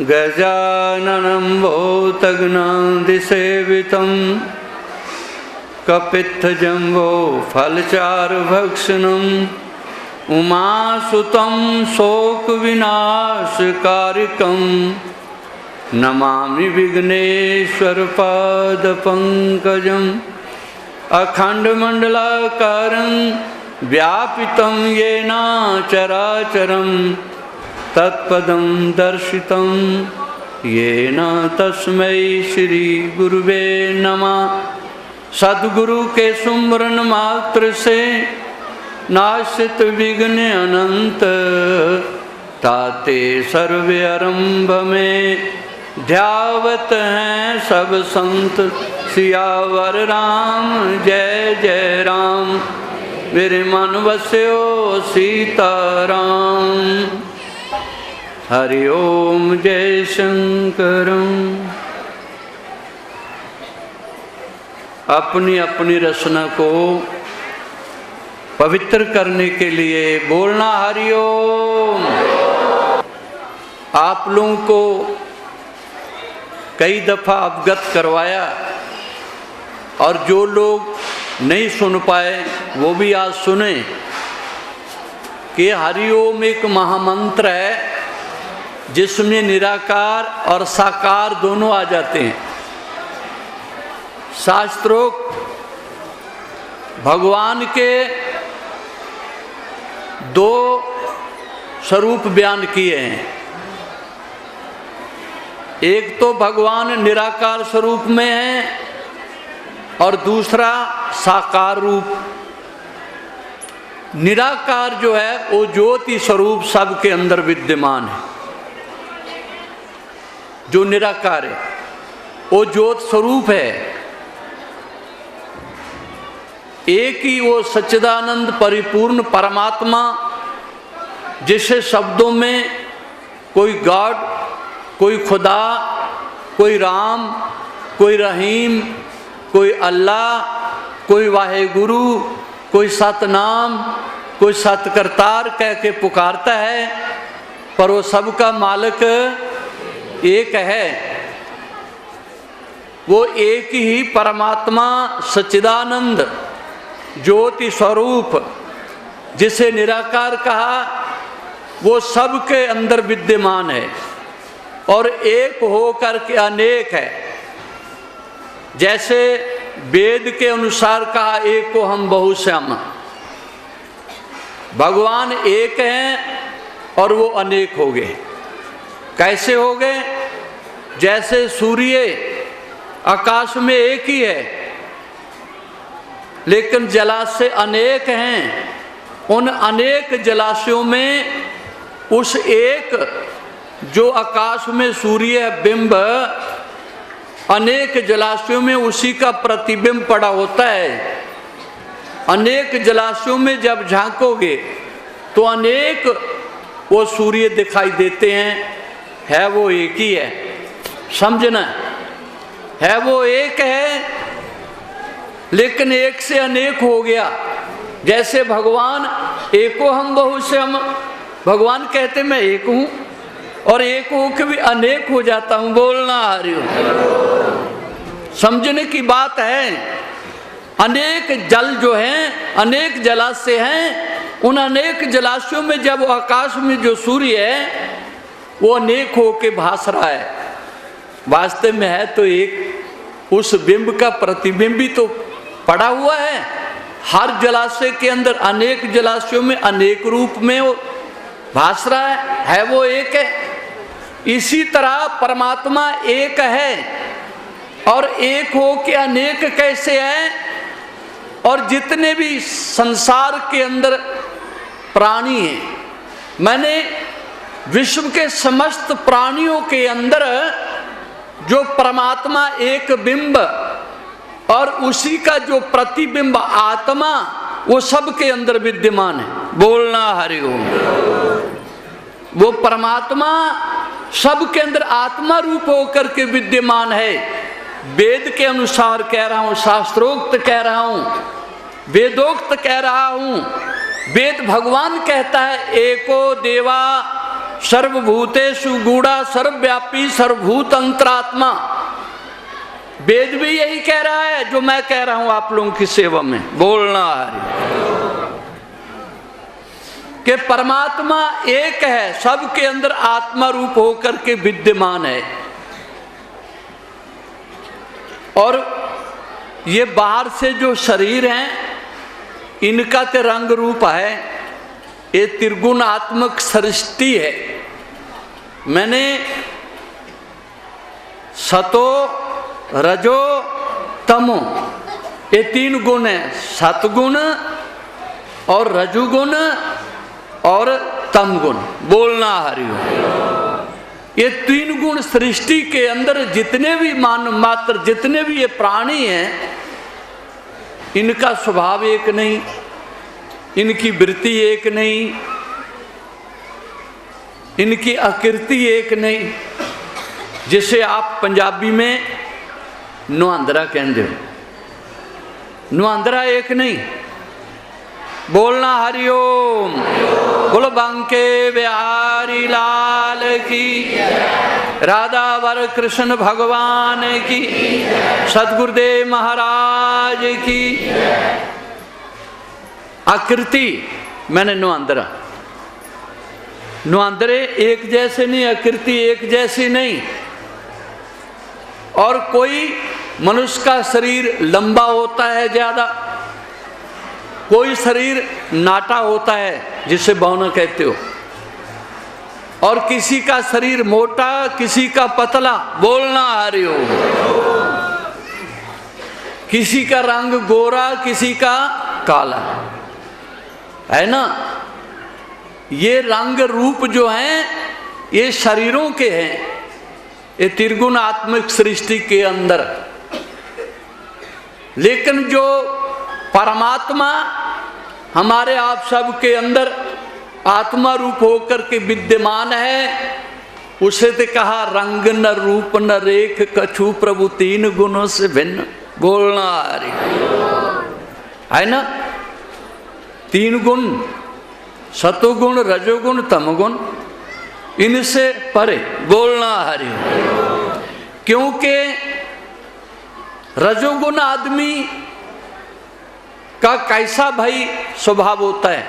गजाननं भूतगणाधिसेवितं कपित्थजम्बो फलचारुभक्षणम् उमासुतं शोकविनाशकारिकं नमामि विघ्नेश्वरपादपङ्कजम् अखण्डमण्डलाकारं व्यापितं येन चराचरं तत्पदं दर्शितं येन तस्मै श्री गुरुवे नमः। सद्गुरु के सुमरन मात्र से नाशित विघ्न अनंत, ताते सर्व आरंभ में ध्यावत हैं सब संत। सियावर राम जय जय राम, मेरे मन बस्यो सीताराम। हरि ओम जय शंकरम। अपनी अपनी रचना को पवित्र करने के लिए बोलना हरि ओम। आप लोगों को कई दफा अवगत करवाया और जो लोग नहीं सुन पाए वो भी आज सुने कि हरि ओम एक महामंत्र है जिसमें निराकार और साकार दोनों आ जाते हैं। शास्त्रोक्त भगवान के दो स्वरूप बयान किए हैं। एक तो भगवान निराकार स्वरूप में है और दूसरा साकार रूप। निराकार जो है वो ज्योति स्वरूप सबके अंदर विद्यमान है। जो निराकार है वो ज्योत स्वरूप है। एक ही वो सच्चिदानंद परिपूर्ण परमात्मा, जिसे शब्दों में कोई गॉड, कोई खुदा, कोई राम, कोई रहीम, कोई अल्लाह, कोई वाहेगुरु, कोई सतनाम, कोई सतकर्तार कह के पुकारता है, पर वो सबका मालिक एक है। वो एक ही परमात्मा सच्चिदानंद ज्योति स्वरूप, जिसे निराकार कहा, वो सबके अंदर विद्यमान है और एक होकर के अनेक है। जैसे वेद के अनुसार कहा एक को हम बहुश्याम, भगवान एक हैं और वो अनेक हो गए। कैसे हो गए? जैसे सूर्य आकाश में एक ही है लेकिन जलाशय अनेक हैं। उन अनेक जलाशयों में उस एक जो आकाश में सूर्य बिंब, अनेक जलाशयों में उसी का प्रतिबिंब पड़ा होता है। अनेक जलाशयों में जब झांकोगे तो अनेक वो सूर्य दिखाई देते हैं। है वो एक ही है, समझना है। वो एक है लेकिन एक से अनेक हो गया। जैसे भगवान एको हम बहुश्याम, भगवान कहते मैं एक हूं और एक हो के भी अनेक हो जाता हूं। बोलना हरि ओम। समझने की बात है। अनेक जल जो हैं, अनेक जलाशय हैं, उन अनेक जलाशयों में जब आकाश में जो सूर्य है वो अनेक होके भास रहा है, वास्तव में है तो एक। उस बिंब का प्रतिबिंब भी तो पड़ा हुआ है। हर जलाशय के अंदर अनेक जलाशयों में अनेक रूप में वो भास रहा है वो एक है। इसी तरह परमात्मा एक है और एक हो के अनेक कैसे है? और जितने भी संसार के अंदर प्राणी हैं, मैंने विश्व के समस्त प्राणियों के अंदर जो परमात्मा एक बिंब और उसी का जो प्रतिबिंब आत्मा, वो सबके अंदर विद्यमान है। बोलना हरि ओम। वो परमात्मा सबके अंदर आत्मा रूप होकर के विद्यमान है। वेद के अनुसार कह रहा हूं, शास्त्रोक्त कह रहा हूं, वेदोक्त कह रहा हूं। वेद भगवान कहता है एको देवा सर्वभूतेषु गूढ़ा सर्वव्यापी सर्वभूत अंतरात्मा। वेद भी यही कह रहा है जो मैं कह रहा हूं आप लोगों की सेवा में। बोलना कि परमात्मा एक है, सबके अंदर आत्मा रूप होकर के विद्यमान है। और ये बाहर से जो शरीर हैं इनका तो रंग रूप है, ये त्रिगुणात्मक सृष्टि है। मैंने सतो रजो तमो ये 3 गुण है, सतगुण और रजुगुण और तम गुण। बोलना हरिओम। ये 3 गुण सृष्टि के अंदर जितने भी मानव मात्र जितने भी ये प्राणी हैं इनका स्वभाव एक नहीं, इनकी वृत्ति एक नहीं, इनकी आकृति एक नहीं। जिसे आप पंजाबी में नुआंदरा कहते हो, नुआंदरा एक नहीं। बोलना हरिओम। बोलो बांके बिहारी लाल की, राधा वर कृष्ण भगवान की, सतगुरुदेव महाराज की। आकृति मैंने नुआंदरा, नुआंदरे एक जैसे नहीं, आकृति एक जैसी नहीं। और कोई मनुष्य का शरीर लंबा होता है ज्यादा, कोई शरीर नाटा होता है जिसे बौना कहते हो, और किसी का शरीर मोटा किसी का पतला। बोलना हरिओम। किसी का रंग गोरा किसी का काला, है ना। ये रंग रूप जो हैं ये शरीरों के हैं, ये त्रिगुणात्मक सृष्टि के अंदर। लेकिन जो परमात्मा हमारे आप सब के अंदर आत्मा रूप होकर के विद्यमान है, उसे तो कहा रंग न रूप न रेख कछु प्रभु 3 गुणों से भिन्न। बोलना है ना। 3 गुण सतोगुण रजोगुण तमोगुण, इनसे परे। बोलना हरि। क्योंकि रजोगुण आदमी का कैसा भाई स्वभाव होता है,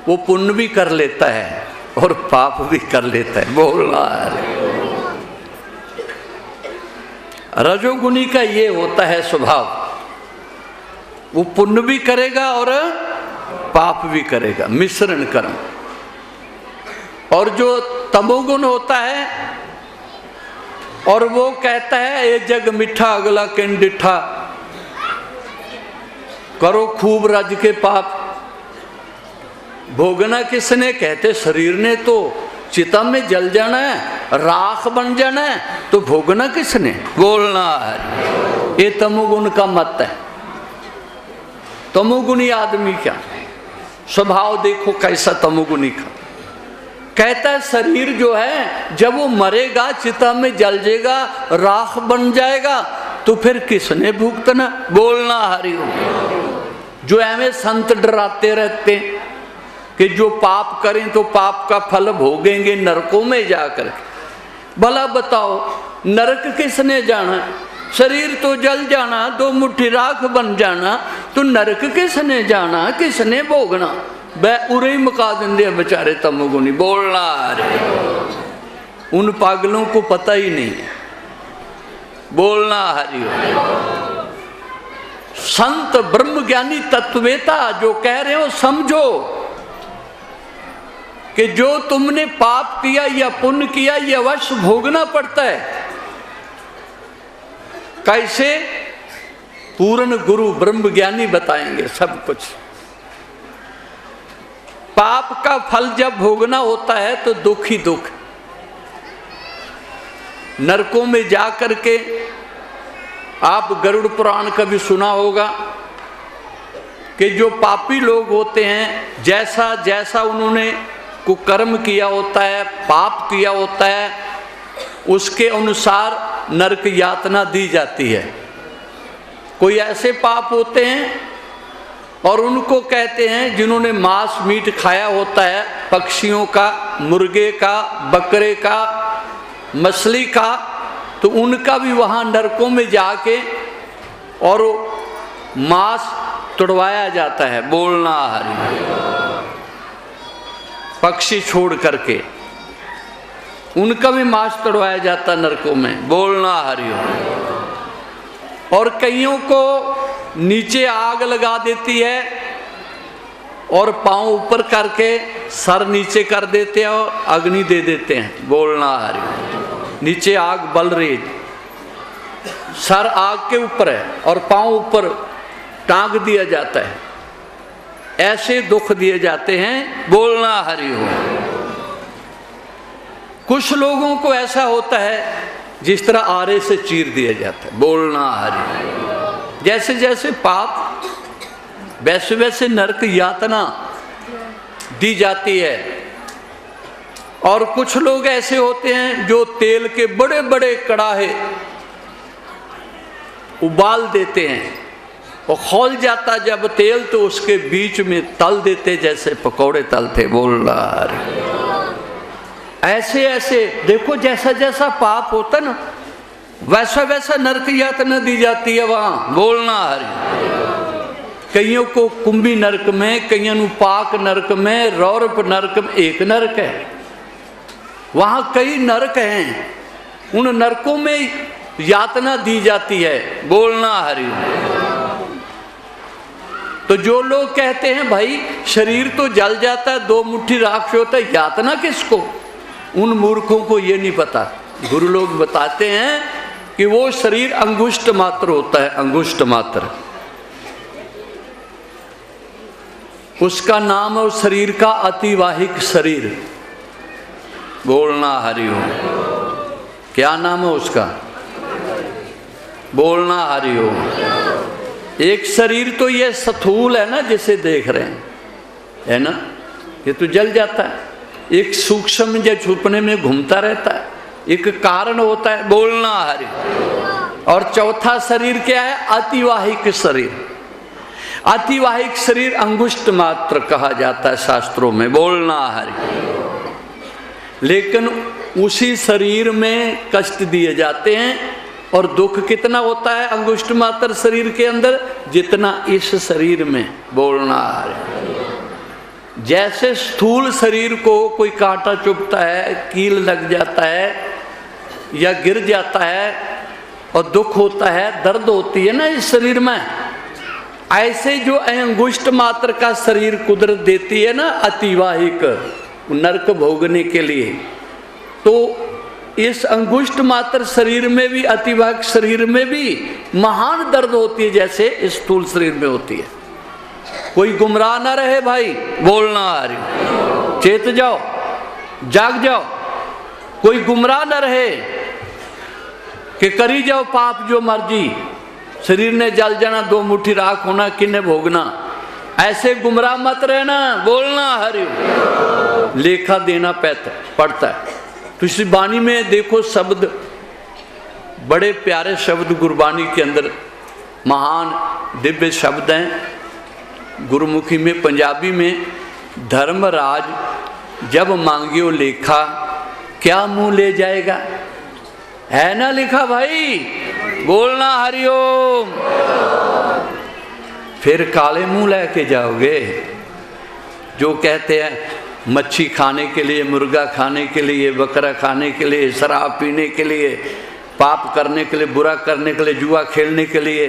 वो पुण्य भी कर लेता है और पाप भी कर लेता है। बोलना रजोगुणी का ये होता है स्वभाव, वो पुण्य भी करेगा और पाप भी करेगा, मिश्रण कर्म। और जो तमोगुण होता है और वो कहता है ये जग मिठा अगला किन डिठा, करो खूब रज के पाप। भोगना किसने, कहते शरीर ने, तो चिता में जल जाना है, राख बन जाना है, तो भोगना किसने। बोलना है। ये तमोगुण का मत है। तमोगुणी आदमी क्या स्वभाव देखो कैसा तमोगुणी का। कहता है शरीर जो है जब वो मरेगा चिता में जल जाएगा, राख बन जाएगा, तो फिर किसने भुगतना। बोलना हरिओम। जो हमें संत डराते रहते कि जो पाप करें तो पाप का फल भोगेंगे नरकों में जाकर। भला बताओ नरक किसने जाना, शरीर तो जल जाना, 2 मुट्ठी राख बन जाना, तो नरक किसने जाना, किसने भोगना। वह उरे ही मुका देंगे बेचारे तमोगुणी। बोलना हरि। उन पागलों को पता ही नहीं है। बोलना हरि। संत ब्रह्मज्ञानी तत्ववेता जो कह रहे हो समझो कि जो तुमने पाप किया या पुण्य किया ये अवश्य भोगना पड़ता है। कैसे, पूर्ण गुरु ब्रह्मज्ञानी बताएंगे सब कुछ। पाप का फल जब भोगना होता है तो दुख ही दुख। नरकों में जाकर के आप गरुड़ पुराण का भी सुना होगा कि जो पापी लोग होते हैं जैसा जैसा उन्होंने कुकर्म किया होता है, पाप किया होता है, उसके अनुसार नरक यातना दी जाती है। कोई ऐसे पाप होते हैं और उनको कहते हैं जिन्होंने मांस मीट खाया होता है, पक्षियों का, मुर्गे का, बकरे का, मछली का, तो उनका भी वहाँ नरकों में जाके और मांस तुड़वाया जाता है। बोलना हरि। पक्षी छोड़ करके उनका भी मांस तुड़वाया जाता नरकों में। बोलना हरि। और कईयों को नीचे आग लगा देती है और पांव ऊपर करके सर नीचे कर देते हैं और अग्नि दे देते हैं। बोलना हरि। नीचे आग बल रही, सर आग के ऊपर है और पांव ऊपर टांग दिया जाता है। ऐसे दुख दिए जाते हैं। बोलना हरि हो। कुछ लोगों को ऐसा होता है जिस तरह आरे से चीर दिया जाता है। बोलना हरि। जैसे जैसे पाप वैसे वैसे नरक यातना दी जाती है। और कुछ लोग ऐसे होते हैं जो तेल के बड़े बड़े कड़ाहे उबाल देते हैं और खौल जाता जब तेल तो उसके बीच में तल देते जैसे पकौड़े तलते। बोल रहा है। ऐसे ऐसे देखो जैसा जैसा पाप होता ना वैसा वैसा नरक यातना दी जाती है वहां। बोलना हरि। कईयों को कुंभी नरक में, कईयों को पाक नरक में, रौरप नरक में। एक नरक है, वहां कई नरक हैं। उन नरकों में यातना दी जाती है। बोलना हरि। तो जो लोग कहते हैं भाई शरीर तो जल जाता है, 2 मुट्ठी राख होता है, यातना किसको, उन मूर्खों को ये नहीं पता। गुरु लोग बताते हैं कि वो शरीर अंगुष्ठ मात्र होता है, अंगुष्ठ मात्र। उसका नाम है उस शरीर का अतिवाहिक शरीर। बोलना हरि हो। क्या नाम है उसका? बोलना हरि हो। एक शरीर तो ये स्थूल है ना जिसे देख रहे हैं, है ना, ये तो जल जाता है। एक सूक्ष्म जो छुपने में घूमता रहता है, एक कारण होता है। बोलना हरि। और चौथा शरीर क्या है? अतिवाहिक शरीर। अतिवाहिक शरीर अंगुष्ठ मात्र कहा जाता है शास्त्रों में। बोलना हरि। लेकिन उसी शरीर में कष्ट दिए जाते हैं और दुख कितना होता है अंगुष्ठ मात्र शरीर के अंदर जितना इस शरीर में। बोलना हरि। जैसे स्थूल शरीर को कोई कांटा चुभता है, कील लग जाता है या गिर जाता है और दुख होता है, दर्द होती है ना इस शरीर में, ऐसे जो अंगुष्ठ मात्र का शरीर कुदरत देती है ना अतिवाहिक नरक भोगने के लिए, तो इस अंगुष्ठ मात्र शरीर में भी, अतिवाहिक शरीर में भी महान दर्द होती है जैसे स्थूल शरीर में होती है। कोई गुमराह ना रहे भाई। बोलना हरि। चेत जाओ, जाग जाओ। कोई गुमराह ना रहे कि करी जाओ पाप जो मर्जी, शरीर ने जल जाना, 2 मुट्ठी राख होना, किन्ने भोगना। ऐसे गुमराह मत रहना। बोलना हरि। लेखा देना पड़ता है। तो इस बानी में देखो शब्द, बड़े प्यारे शब्द गुरबानी के अंदर महान दिव्य शब्द हैं। गुरुमुखी में, पंजाबी में, धर्मराज जब मांगियो लेखा क्या मुंह ले जाएगा, है ना लिखा भाई। बोलना हरिओम। फिर काले मुंह लेके जाओगे। जो कहते हैं मच्छी खाने के लिए, मुर्गा खाने के लिए, बकरा खाने के लिए, शराब पीने के लिए, पाप करने के लिए, बुरा करने के लिए, जुआ खेलने के लिए,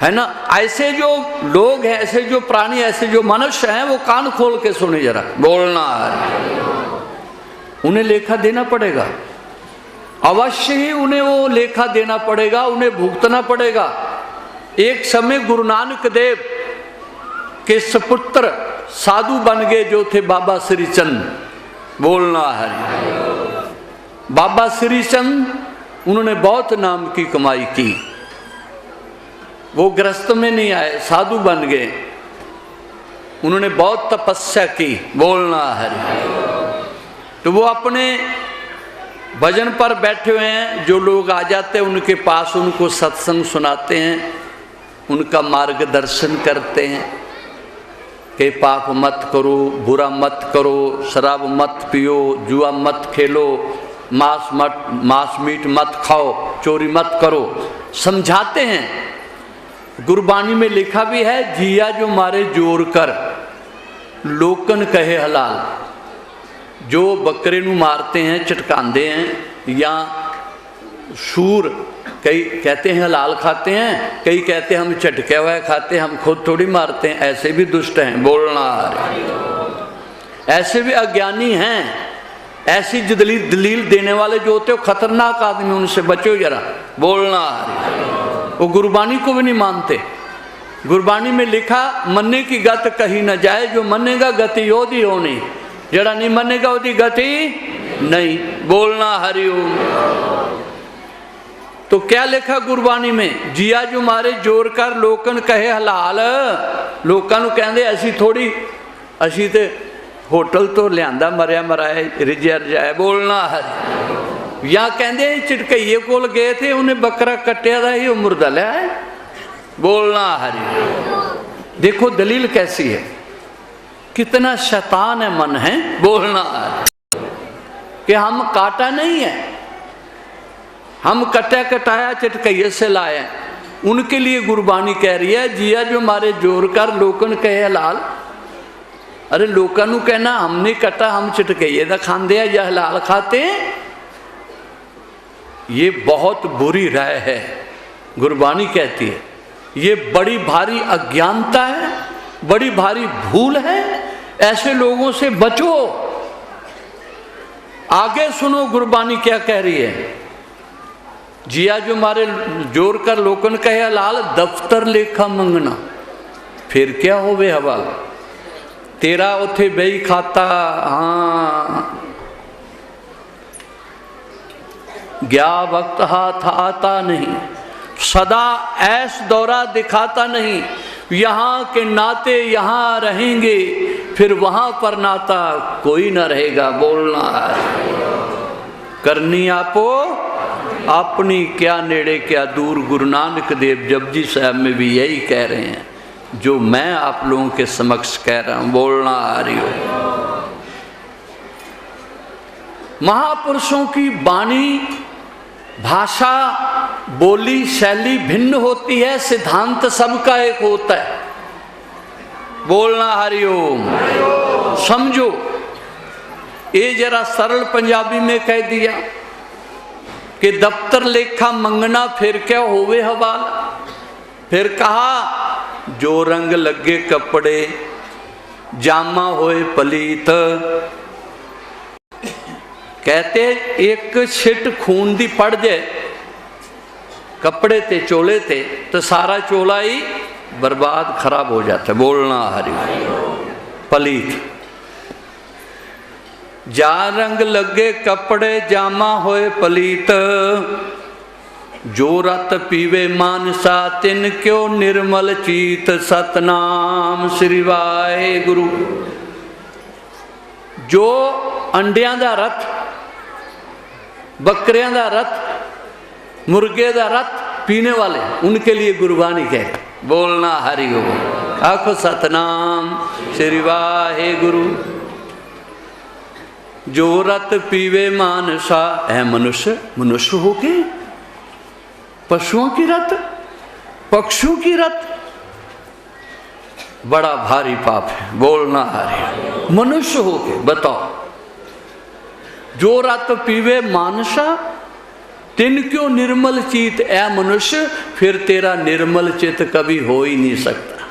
है ना, ऐसे जो लोग हैं, ऐसे जो प्राणी, ऐसे जो मनुष्य हैं, वो कान खोल के सुने जरा। बोलना उन्हें लेखा देना पड़ेगा, अवश्य ही उन्हें वो लेखा देना पड़ेगा, उन्हें भुगतना पड़ेगा। एक समय गुरु नानक देव के सपुत्र साधु बन गए जो थे बाबा श्री चंद। बोलना हरि। बाबा श्री चंद, उन्होंने बहुत नाम की कमाई की। वो गृहस्थ में नहीं आए, साधु बन गए। उन्होंने बहुत तपस्या की। बोलना हरि। तो वो अपने भजन पर बैठे हुए हैं, जो लोग आ जाते हैं उनके पास, उनको सत्संग सुनाते हैं, उनका मार्गदर्शन करते हैं, कि पाप मत करो, बुरा मत करो, शराब मत पियो, जुआ मत खेलो, मांस मीट मत खाओ, चोरी मत करो, समझाते हैं। गुरबानी में लिखा भी है, जिया जो मारे जोर कर लोकन कहे हलाल। जो बकरे नू मारते हैं, चटकांदे हैं, या सूर, कई कहते हैं हलाल खाते हैं, कई कहते हैं हम चटके हुआ खाते हैं, हम खुद थोड़ी मारते हैं, ऐसे भी दुष्ट हैं। बोलना ऐसे भी अज्ञानी हैं। ऐसी दलील देने वाले जो होते हो खतरनाक आदमी, उनसे बचो जरा। बोलना वो गुरबानी को भी नहीं मानते। गुरबानी में लिखा, मन्ने की गत कही न जाए, जो मन्नेगा गति ओदी होनी, जरा नहीं मन्नेगा ओदी गति नहीं। बोलना हरिओम। तो क्या लिखा गुरबानी में, जिया जो मारे जोर कर लोकन कहे हलाल। लोगों को कहते असी थोड़ी, असी तो होटल तो लिया मरिया मराए रिजया रजाए। बोलना हरि। या कहते झटकइये कोल गए थे, उन्हें बकरा कट्टिया था, ये मुर्दा लिया है। बोलना हरि। देखो दलील कैसी है, कितना शैतान है मन है। बोलना हरि। कि हम काटा नहीं है, हम कटा कटाया चटकइये से लाए। उनके लिए गुरबानी कह रही है, जिया जो मारे जोर कर लोकन कहे हलाल। अरे लोगों को कहना हमने कटा, हम चटकइये दा खाते हैं या हलाल खाते हैं, ये बहुत बुरी राय है। गुरबानी कहती है ये बड़ी भारी अज्ञानता है, बड़ी भारी भूल है। ऐसे लोगों से बचो। आगे सुनो गुरबानी क्या कह रही है। जिया जो मारे जोर कर लोकन कहे हलाल, दफ्तर लेखा मंगना, फिर क्या हो वे हवाल। तेरा उथे बही खाता, हाँ गया वक्त हाथ आता नहीं, सदा ऐस दौरा दिखाता नहीं। यहाँ के नाते यहाँ रहेंगे, फिर वहाँ पर नाता कोई ना रहेगा। बोलना करनी आपो अपनी, क्या नेड़े क्या दूर। गुरु नानक देव जपजी साहब में भी यही कह रहे हैं जो मैं आप लोगों के समक्ष कह रहा हूं। बोलना आ रही हो। महापुरुषों की वाणी, भाषा, बोली, शैली भिन्न होती है, सिद्धांत सबका एक होता है। बोलना हरिओम। समझो, ये जरा सरल पंजाबी में कह दिया कि दफ्तर लेखा मंगना, फिर क्या होवे हवाल। फिर कहा, जो रंग लगे कपड़े जामा होए पलीत। कहते एक छिट खून दी पड़ जाए कपड़े ते चोले ते, तो सारा चोला ही बर्बाद खराब हो जाता है। बोलना हरि। पलीत, जा रंग लगे कपड़े जामा होए पलीत, जो रत पीवे मानसा तिन क्यों निर्मल चीत। सतनाम श्री वाहेगुरु। जो अंडियां दा रथ, बकरियां दा रथ, मुर्गे दा रथ पीने वाले, उनके लिए गुरबानी कहे। बोलना हरि ओम। आखो सतनाम श्री वाहेगुरु। जो रत पीवे मानसा, है मनुष्य, मनुष्य हो के पशुओं की रत, पक्षियों की रत, बड़ा भारी पाप है। बोलना हरि। मनुष्य हो के बताओ, जो रत पीवे मानसा तिन क्यों निर्मल चित। ऐ मनुष्य, फिर तेरा निर्मल चित कभी हो ही नहीं सकता।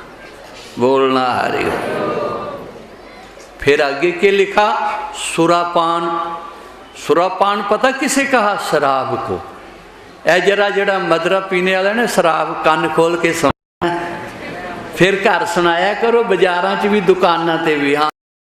बोलना हरि। फिर आगे के लिखा, सुरापान। सुरापान पता किसे कहा? शराब को। ए जरा जड़ा मदरा पीने वाला ने शराब कान खोल के सुना, फिर घर सुनाया करो, बाजारां च भी दुकानां ते भी। हाँ